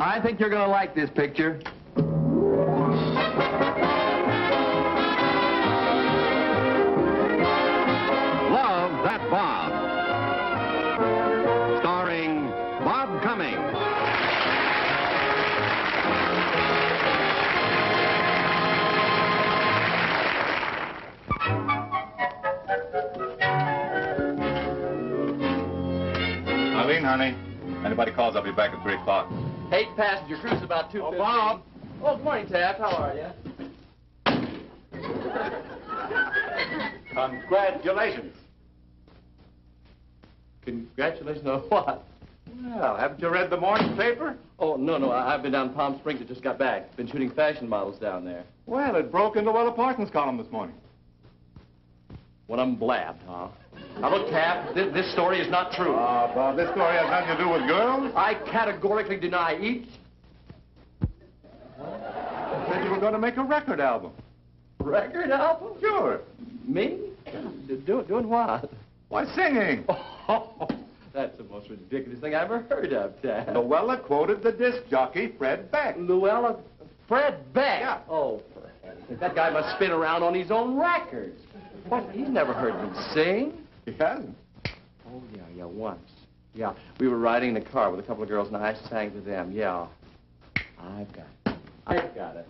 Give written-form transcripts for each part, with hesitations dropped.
I think you're going to like this picture. Love That Bob. Starring Bob Cummings. Eileen, honey. Anybody calls, I'll be back at 3 o'clock. 8-passenger cruise about 2:15. Oh, Bob. Oh, good morning, Taft. How are you? Congratulations. Congratulations on what? Well, haven't you read the morning paper? Oh, no. I've been down to Palm Springs. I just got back. Been shooting fashion models down there. Well, it broke into Willa Parsons' column this morning. One of them blabbed, huh? Now, look, Taft, this story is not true. Bob, this story has nothing to do with girls. I categorically deny each. You said you were going to make a record album. Record album? Sure. Me? Doing what? Why, singing. Oh, that's the most ridiculous thing I ever heard of, Taft. Luella quoted the disc jockey, Fred Beck. Luella? Fred Beck? Yeah. Oh, for heaven's sake, that guy must spin around on his own records. What? He's never heard me sing. He hasn't. Oh, yeah, once. Yeah, we were riding in a car with a couple of girls, and I sang to them. Yeah. I've got it.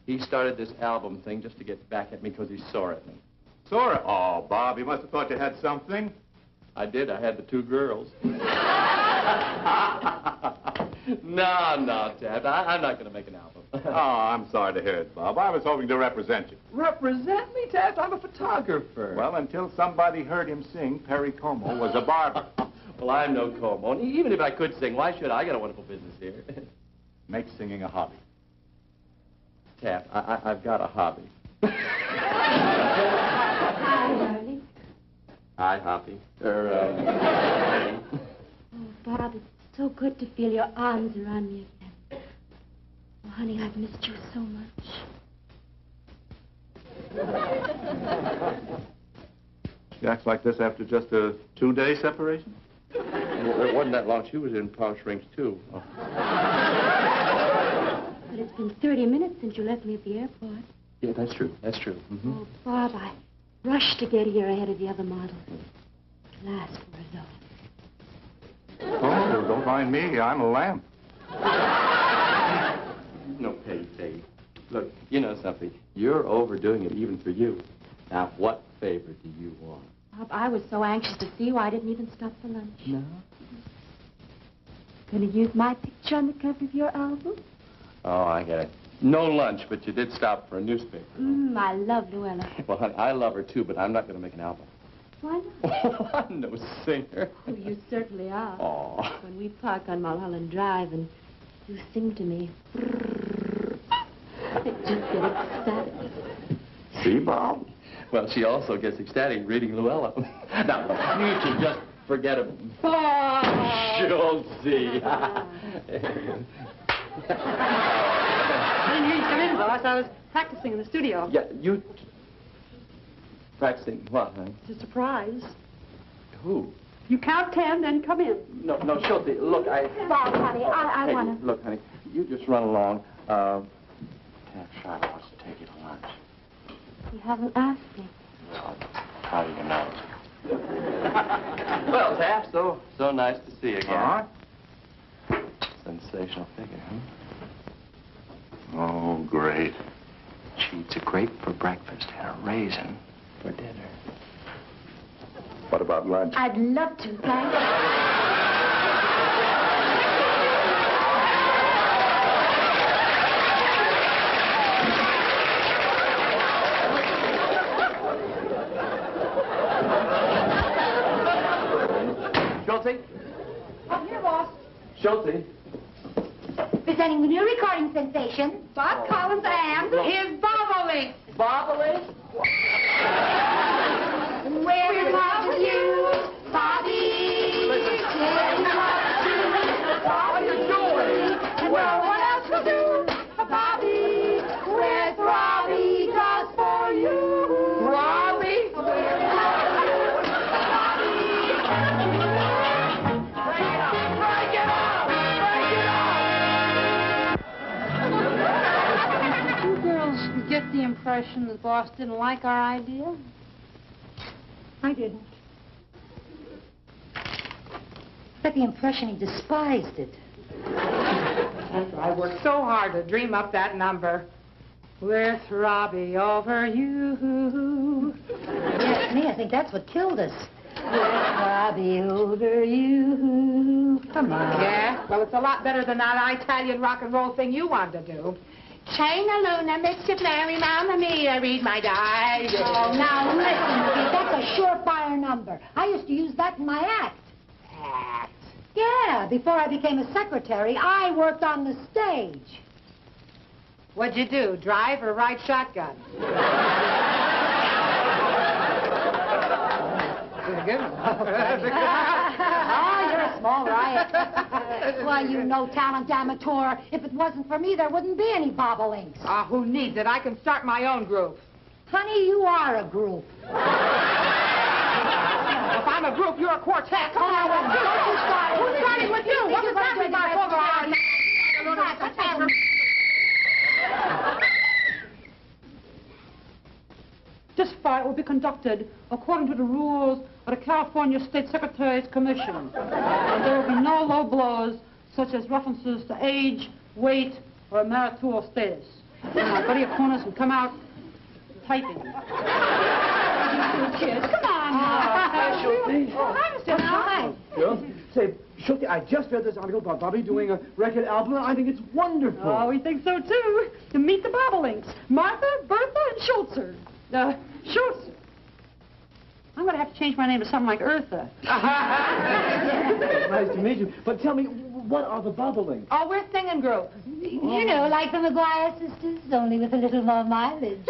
He started this album thing just to get back at me because he's sore at me. Sore? Oh, Bob, you must have thought you had something. I did. I had the 2 girls. No, Ted. I'm not going to make an album. Oh, I'm sorry to hear it, Bob. I was hoping to represent you. Represent me, Ted? I'm a photographer. Well, until somebody heard him sing, Perry Como was a barber. Well, I'm no Como. And even if I could sing, why should I? I got a wonderful business here. Make singing a hobby. Taft, I've got a hobby. Hi, darling. Hi, Hoppy. Oh, Bob, it's so good to feel your arms around me again. Oh, honey, I've missed you so much. She acts like this after just a 2-day separation? Well, it wasn't that long. She was in Palm Springs, too. Oh. But it's been 30 minutes since you left me at the airport. Yeah, that's true. That's true. Mm-hmm. Oh, Bob, I rushed to get here ahead of the other models. At last, we're alone. Oh, don't mind me. I'm a lamb. No, Peggy. Look, you know something. You're overdoing it even for you. Now, what favor do you want? Bob, I was so anxious to see you, I didn't even stop for lunch. No? Gonna use my picture on the cover of your album? Oh, I get it. No lunch, but you did stop for a newspaper. I love Luella. Well, honey, I love her, too, but I'm not going to make an album. Why not? I'm no singer. Oh, you certainly are. Oh. When we park on Mulholland Drive and you sing to me, I just get ecstatic. See, Bob? Well, she also gets ecstatic reading Luella. Now, you should just forget it. She'll see. I didn't hear you come in, boss. I was practicing in the studio. Yeah, you... Practicing what, honey? It's a surprise. Who? You count 10, then come in. No, Shilty, look, Bob, honey, I Hey, want to... Look, honey, you just run along. Taft Charlotte wants to take you to lunch. You haven't asked me. Well, how do you know? Well, Taft, so nice to see you again. Sensational figure, huh? Oh, great. She eats a grape for breakfast and a raisin for dinner. What about lunch? I'd love to, thanks. Schulte? I'm here, boss. Schulte? Presenting the new recording sensation, Bob Collins and his Bobolink. Bobolink? We're in love with you, Bobby. What are you doing? Well, what else to do, Bobby? With Robbie just for you. Robbie? Break it up! Break it up! Break it up! impression the boss didn't like our idea? I didn't. I got the impression he despised it. I worked so hard to dream up that number. With Robbie over you. Yes, me, I think that's what killed us. With Robbie over you. Come on. Yeah? Well, it's a lot better than that Italian rock and roll thing you wanted to do. China Luna makes you merry, Mamma Mia, read my diary. Oh, now listen, Pete, that's a surefire number. I used to use that in my act. Act? Yeah, before I became a secretary, I worked on the stage. What'd you do, drive or ride shotgun? Good one. Oh, you're a small riot. Well, you no talent amateur. If it wasn't for me, there wouldn't be any bobolinks. Ah, who needs it? I can start my own group. Honey, you are a group. If I'm a group, you're a quartet. Come on, who's starting with you? What does that mean by over? This fight will be conducted according to the rules of the California State Secretary's Commission. And there will be no low blows, such as references to age, weight, or marital status. Now, go to your corners and come out typing. Kids, come on. Hi, Shorty. Hi, Mr. Hi. Girl, say, Shorty, I just read this article about Bobby doing a record album, and I think it's wonderful. Oh, we think so, too. To meet the Bobolinks, Martha, Bertha, and Schultzer. Schultz. I'm going to have to change my name to something like Eartha. Nice to meet you. But tell me, what are the Bobolinks? Oh, we're singing group. You know, like the McGuire sisters, only with a little more mileage.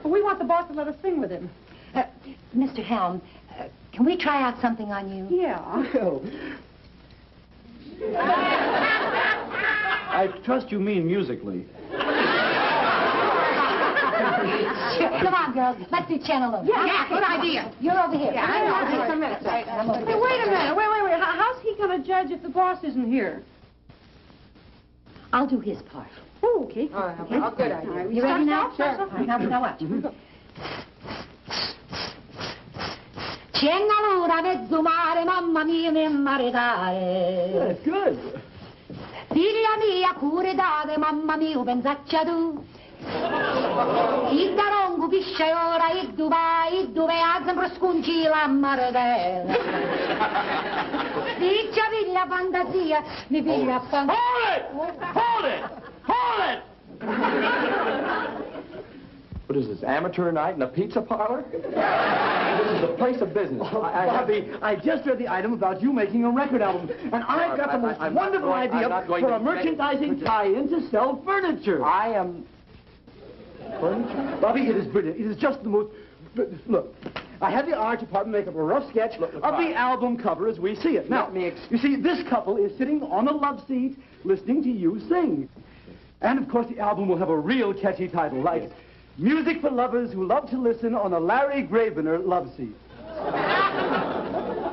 We want the boss to let us sing with him. Mr. Helm, can we try out something on you? Yeah. Well, I trust you mean musically. Come on, girls. Let's do Chenaloo. Yeah, good idea. You're over here. Yeah, I know. Just a minute. Hey, wait a minute. Wait. How's he going to judge if the boss isn't here? I'll do his part. Oh, okay. Oh, good idea. Right, you ready now? Sure. Now watch. Chenaloo da mezzo mare, mamma mia, mi maritare. That's good. Figlia mia, cure date, mamma mia, pensaccia tu. I non capisce ora, i dove ha sempre sconci la maritella. Figlia, figlia, fantasia, mi figlia fantasia. Hold it! What is this, amateur night in a pizza parlor? This is a place of business. Bobby, I just read the item about you making a record album, and I've got the most wonderful idea for a merchandising tie-in to sell furniture. I am... Furniture? Bobby, it is brilliant. It is just the most... Look, I had the art department make up a rough sketch of the album cover as we see it. Now, you see, this couple is sitting on a love seat listening to you sing. And, of course, the album will have a real catchy title, like Music for Lovers Who Love to Listen on a Larry Gravener Love Seat.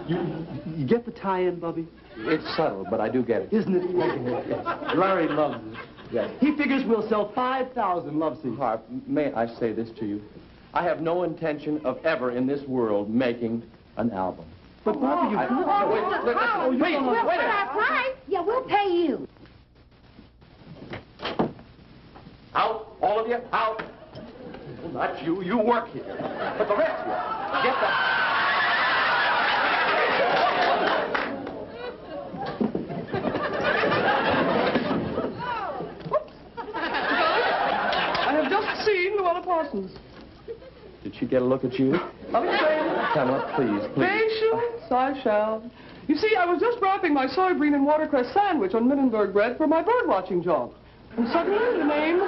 You get the tie-in, Bobby? It's subtle, but I do get it. Isn't it? Larry loves it. Yes. He figures we'll sell 5,000 love seats. Harp, may I say this to you? I have no intention of ever in this world making an album. But, Bobby, you do. Wait, Yeah, we'll pay you. Out, all of you, out. Well, not you, you work here. But the rest of you, get that. I have just seen Luella Parsons. Did she get a look at you? Pamela, please. Patience, I shall. You see, I was just wrapping my soybean and watercress sandwich on Minnenberg bread for my bird-watching job. And suddenly the name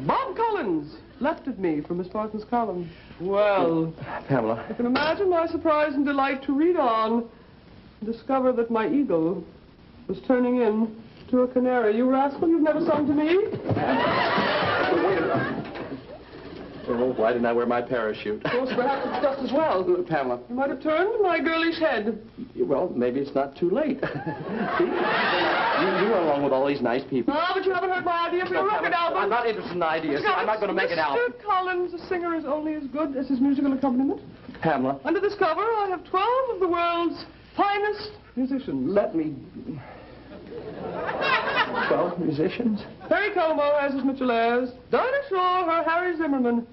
Bob Cummings leapt at me from Miss Parsons' column. Well, Pamela. you can imagine my surprise and delight to read on and discover that my eagle was turning in to a canary. You rascal, you've never sung to me? Oh, why didn't I wear my parachute? Of course, perhaps it's just as well. Pamela. You might have turned my girlish head. Well, maybe it's not too late. See? You were along with all these nice people. Ah, but you haven't heard my idea for your record album. I'm not interested in ideas. I'm not going to make an album. Mr. Collins, a singer is only as good as his musical accompaniment. Pamela. Under this cover, I have 12 of the world's finest musicians. Let me... 12 musicians? Harry Como has his Mitchell Ayres. Dinah Shaw, her Harry Zimmerman.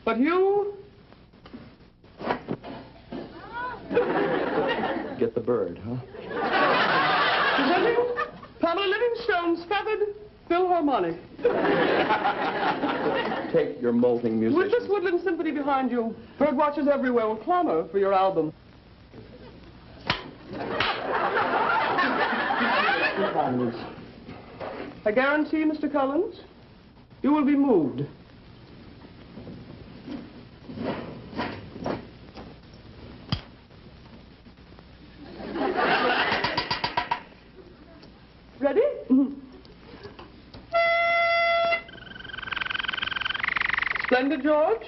But you... Get the bird, huh? Presenting Pamela Livingstone's feathered Philharmonic. Take your molting musician. With this woodland symphony behind you, bird watchers everywhere will clamor for your album. I guarantee, Mr. Collins, you will be moved. Ready? Splendid, George.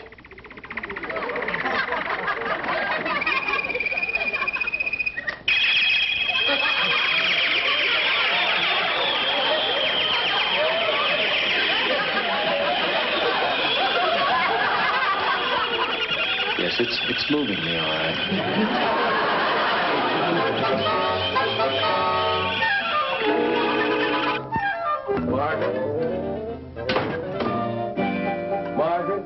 Yes, it's moving me, all right. Margaret? Margaret?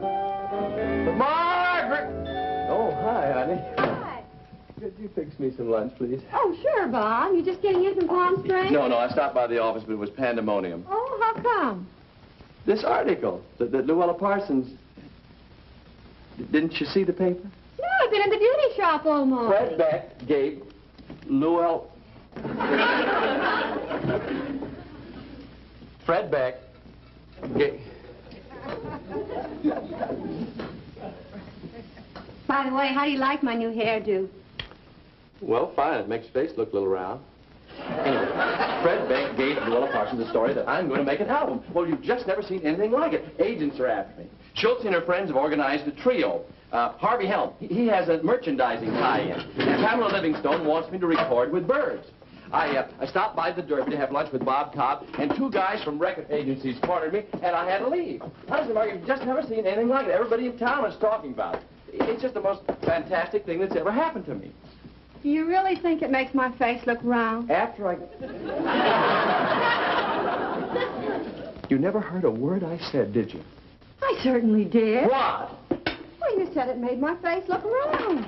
Margaret! Oh, hi, honey. Hi. Could you fix me some lunch, please? Oh, sure, Bob. You just getting in from Palm Springs? No, I stopped by the office, but it was pandemonium. Oh, how come? This article, that Luella Parsons... Didn't you see the paper? No, I've been in the beauty shop all morning. Fred Beck gave Luella... Fred Beck gave... By the way, how do you like my new hairdo? Well, fine. It makes your face look a little round. Anyway, Fred Beck gave Luella Parsons the story that I'm going to make an album. Well, you've just never seen anything like it. Agents are after me. Schultz and her friends have organized a trio. Harvey Helm, he has a merchandising tie-in. And Pamela Livingstone wants me to record with birds. I stopped by the Derby to have lunch with Bob Cobb, and two guys from record agencies cornered me, and I had to leave. Honestly, Margaret, you've just never seen anything like it. Everybody in town is talking about it. It's just the most fantastic thing that's ever happened to me. Do you really think it makes my face look round? After I... You never heard a word I said, did you? I certainly did. What? Well, you said it made my face look round.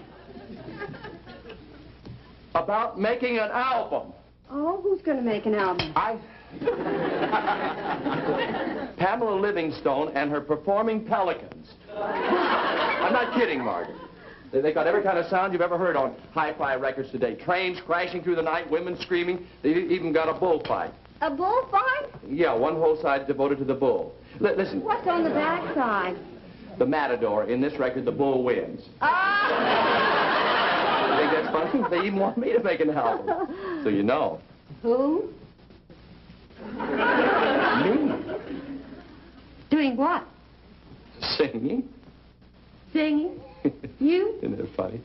About making an album. Oh, who's going to make an album? Pamela Livingstone and her performing pelicans. I'm not kidding, Margaret. They got every kind of sound you've ever heard on hi-fi records today. Trains crashing through the night, women screaming. They even got a bullfight. A bullfight? Yeah, one whole side devoted to the bull. Listen. What's on the back side? The matador. In this record, the bull wins. Ah! You think that's funny? They even want me to make an album. So you know. Who? Me. Doing what? Singing. Singing? You? Isn't it funny?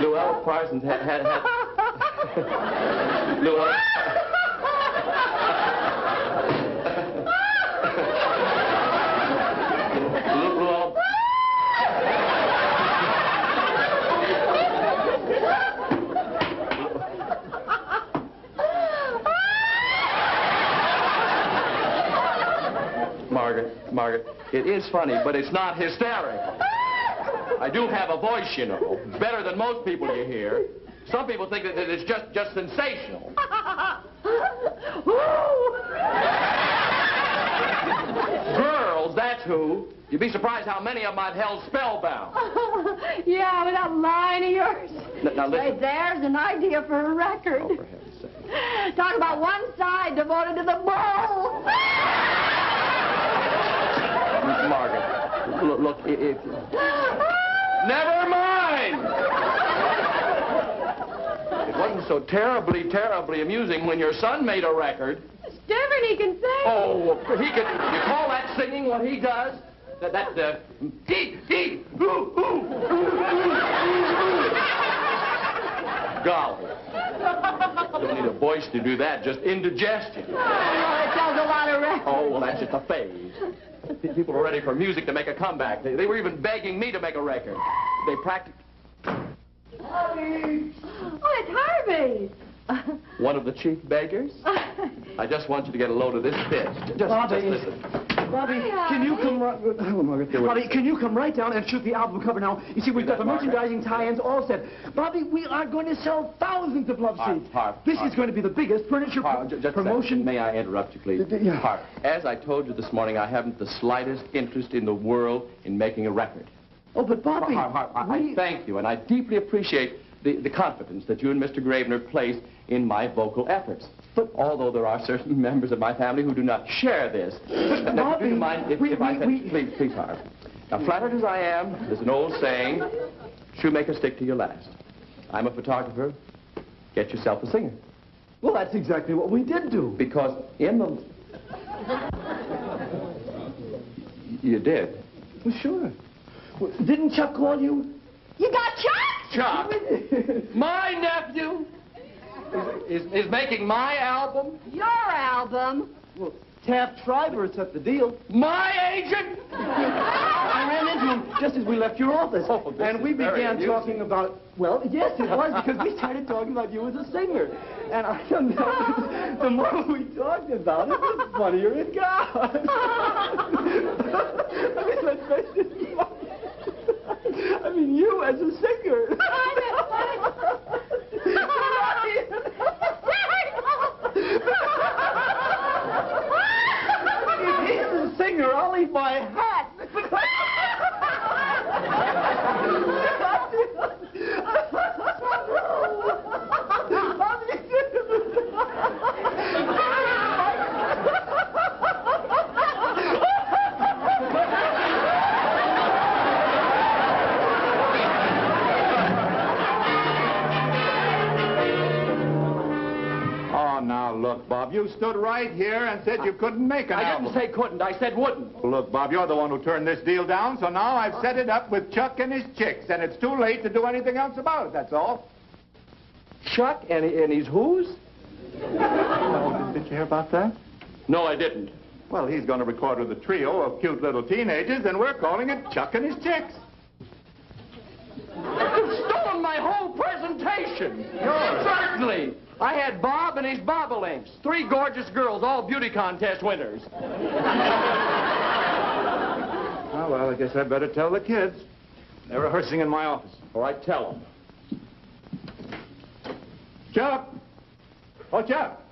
Luella Parsons had... Luella... Margaret, it is funny, but it's not hysterical. I do have a voice, you know, better than most people you hear. Some people think that it's just sensational. Girls, that's who. You'd be surprised how many of them I've held spellbound. Yeah, with that line of yours. Now listen. Hey, there's an idea for a record. Oh, for heaven's sake. Talk about one side devoted to the bull. Margaret, look, never mind! It wasn't so terribly amusing when your son made a record. different. He can sing. Oh, he can. You call that singing what he does? Golly. You don't need a voice to do that, just indigestion. Oh, it sounds a lot of rest. Oh, well, that's just a phase. People are ready for music to make a comeback. They were even begging me to make a record. They practiced. Oh, it's Harvey. One of the chief beggars? I just want you to get a load of this bitch. Just listen. Bobby, can you come right... Hello, Margaret. Bobby, can you come right down and shoot the album cover now? You see, we've got the merchandising tie-ins all set. Bobby, we are going to sell thousands of love seats. This is going to be the biggest furniture promotion... May I interrupt you, please? Yeah. As I told you this morning, I haven't the slightest interest in the world in making a record. Oh, but Bobby... I thank you, and I deeply appreciate the confidence that you and Mr. Gravener place in my vocal efforts. But although there are certain members of my family who do not share this, Bobby, do you mind if I said, please, Harv. Now, flattered as I am, there's an old saying, shoemaker, stick to your last. I'm a photographer. Get yourself a singer. Well, that's exactly what we did do. Because in the... You did? Well, sure. Well, didn't Chuck call you? You got Chuck? Chuck? My nephew is making my album? Your album? Well, Taft Schreiber set the deal. My agent? I ran into him just as we left your office. Oh, and we began talking about... Well, yes, it was, because we started talking about you as a singer. And I don't know, the more we talked about it, the funnier it got. I mean, let's face it. I mean, you as a singer. If he's a singer, I'll leave my hat. Look, Bob, you stood right here and said you couldn't make an album. I didn't say couldn't. I said wouldn't. Look, Bob, you're the one who turned this deal down, so now I've set it up with Chuck and his chicks, and it's too late to do anything else about it, that's all. Chuck and his who's? Oh, did you hear about that? No, I didn't. Well, he's going to record with a trio of cute little teenagers, and we're calling it Chuck and his chicks. You've stolen my whole presentation. Yours? Certainly. I had Bob and his bobolinks. 3 gorgeous girls, all beauty contest winners. Oh, well, I guess I'd better tell the kids. They're rehearsing in my office. All right, tell them. Chuck! Oh, Chuck!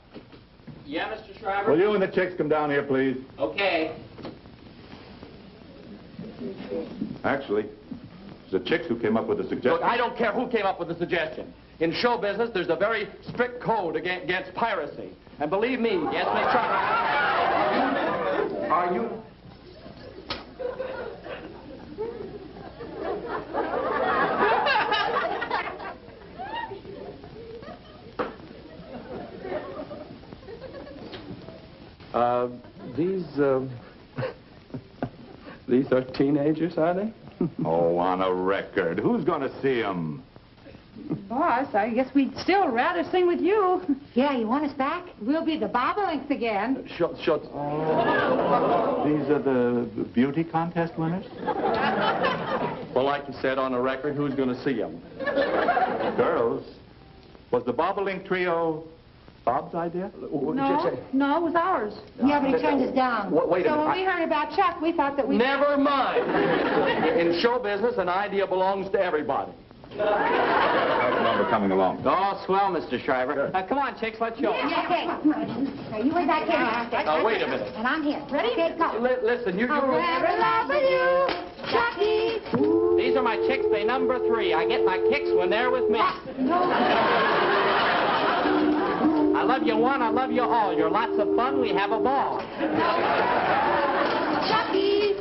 Yeah, Mr. Schreiber? Will you and the chicks come down here, please? Okay. Actually, it's the chicks who came up with the suggestion. Look, I don't care who came up with the suggestion. In show business, there's a very strict code against piracy. And believe me, yes, Miss Schreiber, are you... These are teenagers, are they? Oh, on a record. Who's going to see them? Boss, I guess we'd still rather sing with you. Yeah, you want us back? We'll be the bobolinks again. Schultz. Oh, these are the beauty contest winners? Well, like you said on a record, who's going to see them? Girls, was the bobolink trio Bob's idea? No, it was ours. Yeah, but he turned us down. Wait a So minute. when we heard about Chuck, we thought that we... Never mind. In show business, an idea belongs to everybody. How's the number coming along? Oh, swell, Mr. Schreiber. Come on, chicks, let's show. Yeah, okay. Now, you way back here. Now, wait a minute. And I'm here. Ready? Okay, go. Listen, you... I'll never love you, Chucky. These are my chicks. They number 3. I get my kicks when they're with me. I love you one, I love you all. You're lots of fun, we have a ball. Chucky.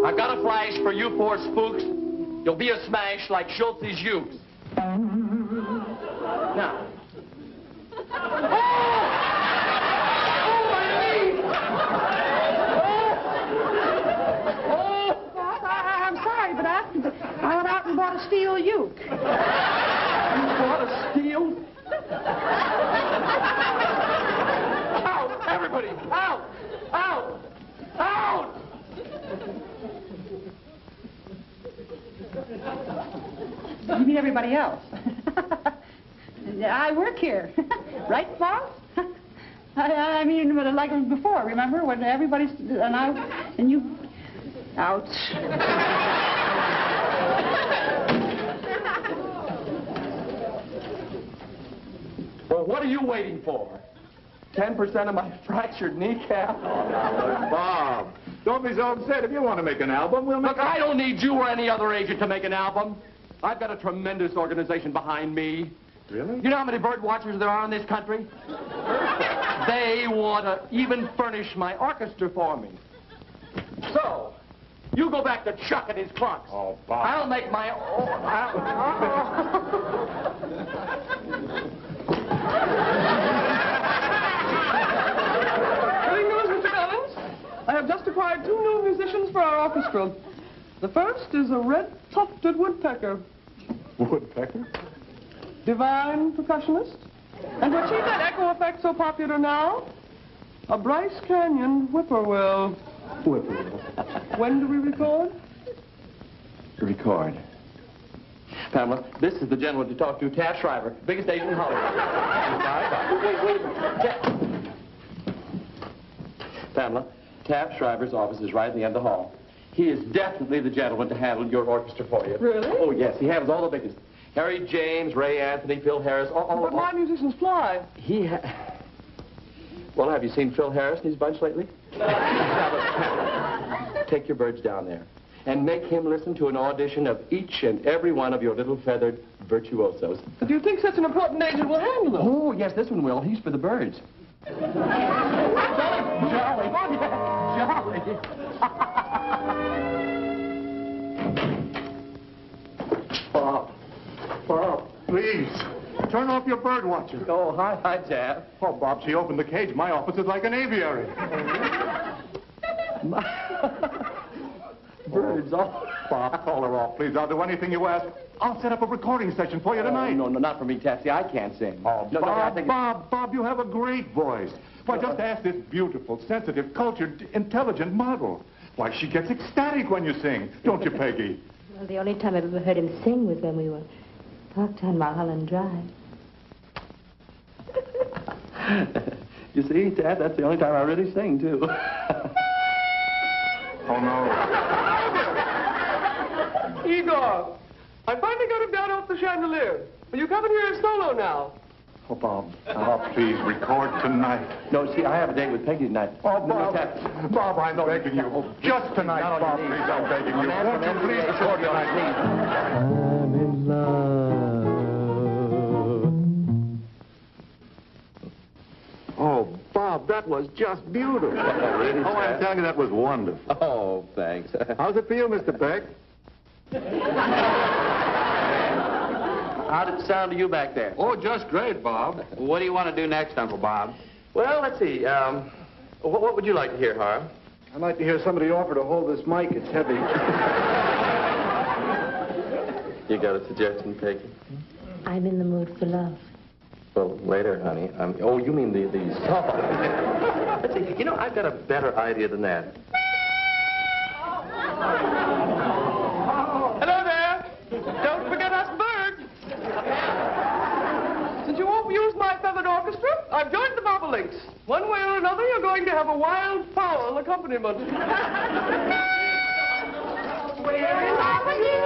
I've got a flash for you 4 spooks. You'll be a smash like Schultz's ukes. Now. Oh! Oh, my I went out and bought a steel uke. You bought a steel? Out! Everybody! Out! Out! Out! You mean everybody else? I work here. Right, boss? I mean, like before, remember? When everybody's... And you... Ouch. Well, what are you waiting for? 10% of my fractured kneecap? Bob, don't be so upset. If you want to make an album, we'll make Look, I don't need you or any other agent to make an album. I've got a tremendous organization behind me. Really? You know how many bird watchers there are in this country? They want to even furnish my orchestra for me. So, you go back to Chuck and his clunks. Oh, Bob. I'll make my own... Great news, Mr. Collins. I have just acquired 2 new musicians for our orchestra. The first is a red-tufted woodpecker. Woodpecker? Divine percussionist. And to achieve that echo effect so popular now, a Bryce Canyon whippoorwill. Whippoorwill. When do we record? Record. Pamela, this is the gentleman to talk to, Taft Shriver, biggest agent in Hollywood. Wait. Pamela, Taft Shriver's office is right at the end of the hall. He is definitely the gentleman to handle your orchestra for you. Really? Oh, yes. He handles all the biggest. Harry James, Ray Anthony, Phil Harris, But my musicians fly. Well, have you seen Phil Harris and his bunch lately? Take your birds down there and make him listen to an audition of each and every one of your little feathered virtuosos. Do you think such an important agent will handle them? Oh, yes, this one will. He's for the birds. Jolly. Bob. Please, turn off your bird watcher. Oh, hi, Taft. Oh, Bob, she opened the cage. My office is like an aviary. Birds all... Bob, call her off, please. I'll do anything you ask. I'll set up a recording session for you tonight. No, not for me, Taft. See, I can't sing. Oh, no, Bob, I think Bob, you have a great voice. Why, just ask this beautiful, sensitive, cultured, intelligent model. Why, she gets ecstatic when you sing. Don't you, Peggy? Well, the only time I've ever heard him sing was when we were parked on Mulholland Drive. You see, Taft, that's the only time I really sing, too. Oh, no. Igor, I finally got him down off the chandelier. Will you come in here solo now? Oh, Bob. Oh, please, record tonight. No, see, I have a date with Peggy tonight. Oh, Bob. Taft. Bob, I'm begging you. Just tonight, Bob, please, I'm begging you. Won't you please record tonight, please? I'm in love. Oh, Bob, that was just beautiful. Really, Oh, I'm telling you, that was wonderful. Oh, thanks. How's it feel, Mr. Peck? How did it sound to you back there? Oh, just great, Bob. What do you want to do next, Uncle Bob? Well, let's see. What would you like to hear, Harv? I'd like to hear somebody offer to hold this mic. It's heavy. You got a suggestion, Peggy? I'm in the mood for love. Well, later, honey. Oh, you mean the song. Let's see. You know, I've got a better idea than that. Hello there. Don't forget us birds. Since you won't use my feathered orchestra, I've joined the bobolinks. One way or another, you're going to have a wild fowl accompaniment. We're in love with you,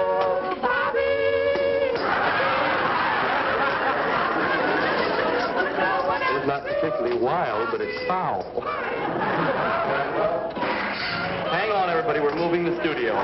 Bobby. It's not particularly wild, but it's foul. Hang on, everybody. We're moving the studio.